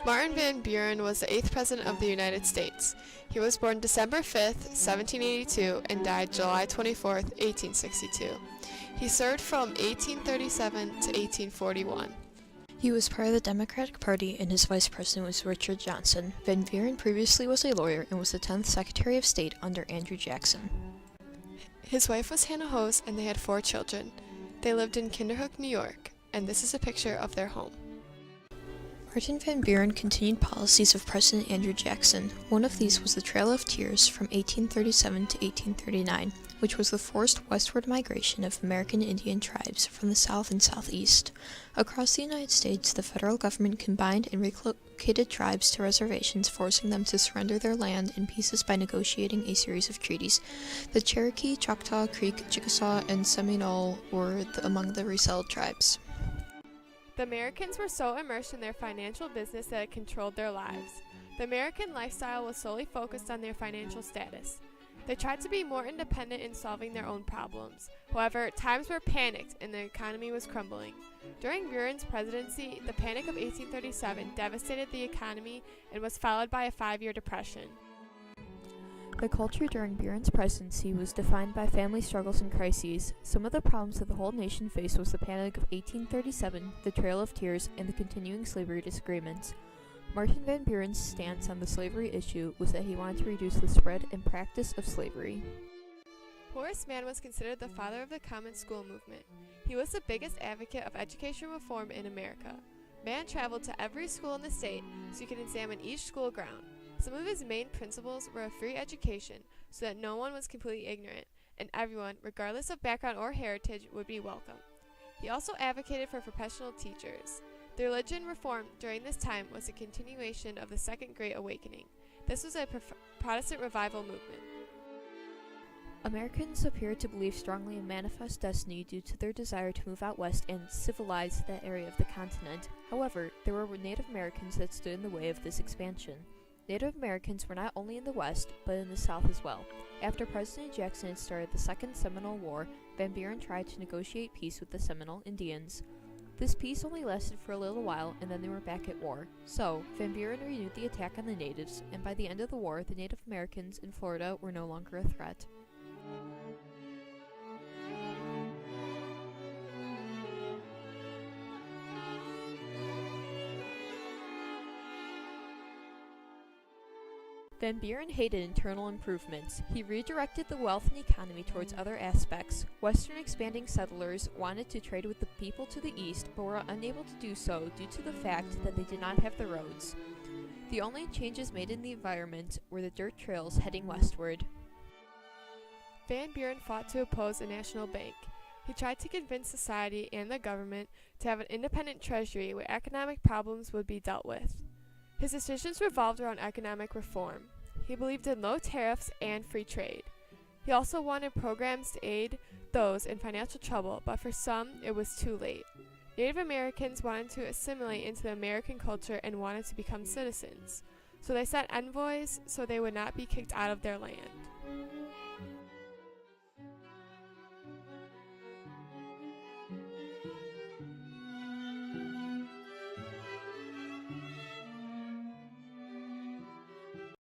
Martin Van Buren was the 8th President of the United States. He was born December 5, 1782, and died July 24, 1862. He served from 1837 to 1841. He was part of the Democratic Party, and his vice president was Richard Johnson. Van Buren previously was a lawyer and was the 10th Secretary of State under Andrew Jackson. His wife was Hannah Hose, and they had 4 children. They lived in Kinderhook, New York, and this is a picture of their home. Martin Van Buren continued policies of President Andrew Jackson. One of these was the Trail of Tears from 1837 to 1839, which was the forced westward migration of American Indian tribes from the south and southeast. Across the United States, the federal government combined and relocated tribes to reservations, forcing them to surrender their land in pieces by negotiating a series of treaties. The Cherokee, Choctaw, Creek, Chickasaw, and Seminole were among the resettled tribes. The Americans were so immersed in their financial business that it controlled their lives. The American lifestyle was solely focused on their financial status. They tried to be more independent in solving their own problems. However, times were panicked and the economy was crumbling. During Buren's presidency, the Panic of 1837 devastated the economy and was followed by a 5-year depression. The culture during Buren's presidency was defined by family struggles and crises. Some of the problems that the whole nation faced was the Panic of 1837, the Trail of Tears, and the continuing slavery disagreements. Martin Van Buren's stance on the slavery issue was that he wanted to reduce the spread and practice of slavery. Horace Mann was considered the father of the common school movement. He was the biggest advocate of education reform in America. Mann traveled to every school in the state so he could examine each school ground. Some of his main principles were a free education so that no one was completely ignorant, and everyone, regardless of background or heritage, would be welcome. He also advocated for professional teachers. The religion reform during this time was a continuation of the Second Great Awakening. This was a Protestant revival movement. Americans appeared to believe strongly in manifest destiny due to their desire to move out west and civilize that area of the continent. However, there were Native Americans that stood in the way of this expansion. Native Americans were not only in the West, but in the South as well. After President Jackson had started the Second Seminole War, Van Buren tried to negotiate peace with the Seminole Indians. This peace only lasted for a little while, and then they were back at war. So, Van Buren renewed the attack on the natives, and by the end of the war, the Native Americans in Florida were no longer a threat. Van Buren hated internal improvements. He redirected the wealth and economy towards other aspects. Western expanding settlers wanted to trade with the people to the east, but were unable to do so due to the fact that they did not have the roads. The only changes made in the environment were the dirt trails heading westward. Van Buren fought to oppose a national bank. He tried to convince society and the government to have an independent treasury where economic problems would be dealt with. His decisions revolved around economic reform. He believed in low tariffs and free trade. He also wanted programs to aid those in financial trouble, but for some, it was too late. Native Americans wanted to assimilate into the American culture and wanted to become citizens, so they sent envoys so they would not be kicked out of their land.